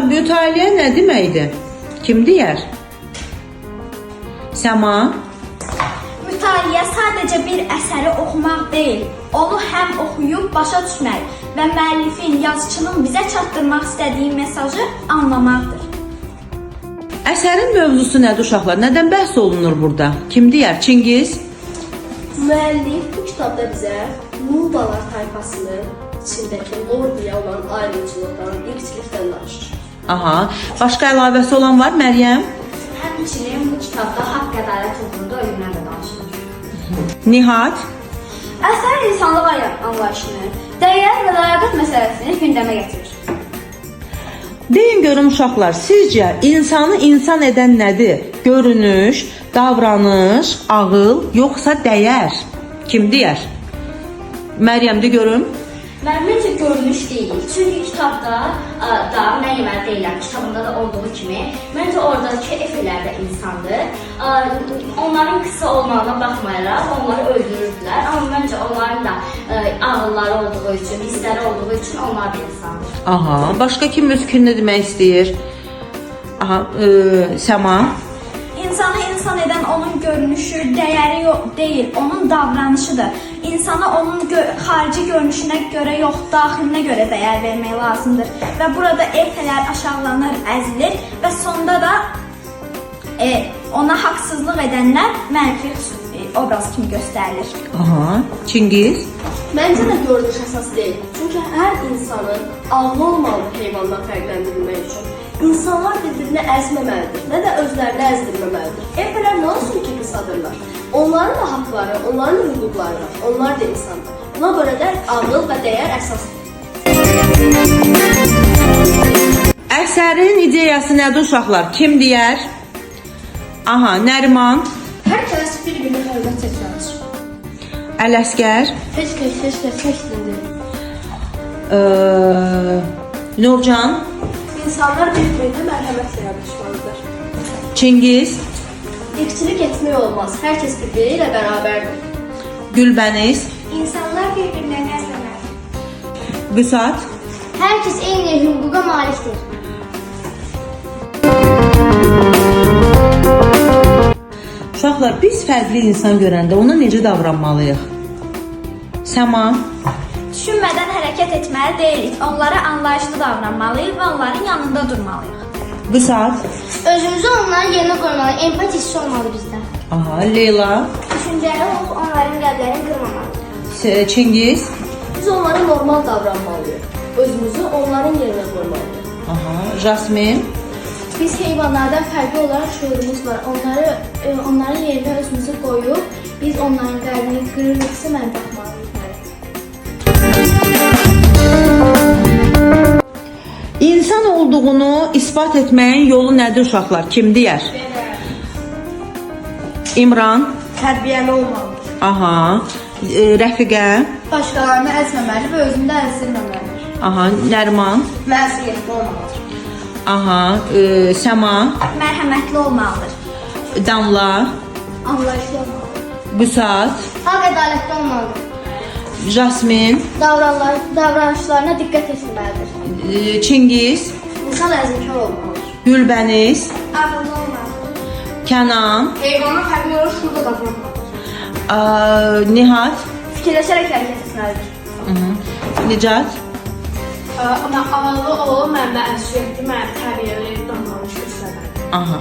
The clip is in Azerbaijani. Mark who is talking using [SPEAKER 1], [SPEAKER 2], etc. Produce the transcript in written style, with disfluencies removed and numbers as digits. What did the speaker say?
[SPEAKER 1] mütaliə nə deməkdir? Kim deyər? Səma?
[SPEAKER 2] Mütaliə sadəcə bir əsəri oxumaq deyil, onu həm oxuyub başa düşmək və müəllifin, yazıçının bizə çatdırmaq istədiyi mesajı anlamaqdır.
[SPEAKER 1] Əsərin mövzusu nədir uşaqlar? Nədən bəhs olunur burada? Kim deyər? Çingiz?
[SPEAKER 3] Müəllif bu kitabda bizə Nubalar tayfasının içindəki Lordiya olan ayrımcılıqdan, irqçilikdən danışır.
[SPEAKER 1] Aha. Başqa əlavəsi olan var, Məryəm?
[SPEAKER 3] Həmçinin bu kitabda haqq ədalət uğrunda ölümdən də danışılır.
[SPEAKER 1] Nihat?
[SPEAKER 2] Əsər insanlıq anlayışını, dəyər və ləyaqət məsələsini gündəmə gətirir.
[SPEAKER 1] Deyin görüm uşaqlar, sizcə insanı insan edən nədir? Görünüş, davranış, ağıl, yoxsa dəyər? Kim deyər? Məryəm de görüm.
[SPEAKER 3] Məncə görünüş deyil. Çünki kitabda da mən yeməli deyiləm. Kitabında da olduğu kimi, məncə oradakı efirlər də insandır. Onların qısa olmağına baxmayaraq onları öldürürdülər. Amma məncə onların da ağılları olduğu üçün, hissləri olduğu üçün onlar da insandır.
[SPEAKER 1] Aha, başqa kim öz fikrini demək istəyir? Aha, Səma?
[SPEAKER 2] İnsanı insan edən onun görünüşü, dəyəri deyil, onun davranışıdır. İnsana onun xarici görünüşünə görə yox, daxilinə görə dəyər vermək lazımdır. Və burada erkəklər aşağılanır, əzilir və sonda da ona haqsızlıq edənlər mənfi obraz kimi göstərilir.
[SPEAKER 1] Aha, Çingiz?
[SPEAKER 3] Məncə də görünüş əsas deyil. Çünki hər insanın ağlı olmalı heyvandan fərqləndirilmək üçün. İnsanlar bir-birini əzməməlidir, nə də özlərini əzdirməməlidir. Efirlər nə olsun ki, qısadırlar? Onların da haqları, onların da hüquqları var. Onlar da insandır. Buna görə də ağıl və dəyər əsasdır.
[SPEAKER 1] Əsərin ideyası nədir uşaqlar? Kim deyər? Aha, Nəriman?
[SPEAKER 3] Hər kəs bir-birini hörmət etməlidir.
[SPEAKER 1] Ələsgər?
[SPEAKER 3] Heç kəs dindir.
[SPEAKER 1] Nurcan?
[SPEAKER 3] İnsanlar bir-birinə mərhəmətlə yanaşmalıdır.
[SPEAKER 1] Çingiz?
[SPEAKER 3] İrqçilik etmək olmaz. Hər kəs bir-biri ilə bərabərdir.
[SPEAKER 1] Gülbəniz?
[SPEAKER 2] İnsanlar bir-birlərini əzməməlidir.
[SPEAKER 1] Vüsat?
[SPEAKER 2] Hər kəs eyni hüquqa malikdir.
[SPEAKER 1] Uşaqlar, biz fərqli insan görəndə ona necə davranmalıyıq? Səma?
[SPEAKER 2] Düşünmədən hərəkət etməli deyilik. Onlara anlayışlı davranmalıyıq və onların yanında durmalıyıq.
[SPEAKER 1] Vüsat?
[SPEAKER 2] Özümüzü onların yerinə qoymalıyıq. Empati hissi olmalı bizdə.
[SPEAKER 1] Aha, Leyla?
[SPEAKER 2] Düşüncəli olub onların qəlblərini qırmamalıyıq.
[SPEAKER 1] Çingiz?
[SPEAKER 3] Biz onlara normal davranmalıyıq. Özümüzü onların yerinə qoymalıyıq.
[SPEAKER 1] Aha, Jasmin?
[SPEAKER 3] Biz heyvanlardan fərqli olaraq şuurumuz var. Onların yerinə özümüzü qoyub, biz onların qəlbini qırırıqsa mən baxmalıyıq.
[SPEAKER 1] İnsan olduğunu ispat etməyin yolu nədir uşaqlar? Kim deyər? İmran?
[SPEAKER 2] Tərbiyəli olmalıdır.
[SPEAKER 1] Aha. Rəfiqə?
[SPEAKER 2] Başqalarını əzməməli və özünü də əzdirməməlidir.
[SPEAKER 1] Aha. Nəriman?
[SPEAKER 2] Məsuliyyətli olmalıdır.
[SPEAKER 1] Aha. Səma?
[SPEAKER 2] Mərhəmətli olmalıdır.
[SPEAKER 1] Damla?
[SPEAKER 2] Anlayışlı olmalıdır.
[SPEAKER 1] Vüsat?
[SPEAKER 2] Haqq ədalətli olmalıdır.
[SPEAKER 1] Jasmin?
[SPEAKER 2] Davranışlarına diqqət etməlidir.
[SPEAKER 1] Çingiz?
[SPEAKER 2] İnsan əzmkar olmalıdır.
[SPEAKER 1] Gülbəniz?
[SPEAKER 2] Ağıllı olmalıdır.
[SPEAKER 1] Kənan?
[SPEAKER 2] Heyvanın fərqli olaraq şurada davranmalıdır.
[SPEAKER 1] Nihat?
[SPEAKER 2] Fikirləşərək hərəkət etməlidir.
[SPEAKER 1] Nicat?
[SPEAKER 3] Ağıllı olub, mən məsuliyyətli, mən təbiyyəli davranış göstərməli.
[SPEAKER 1] Aha.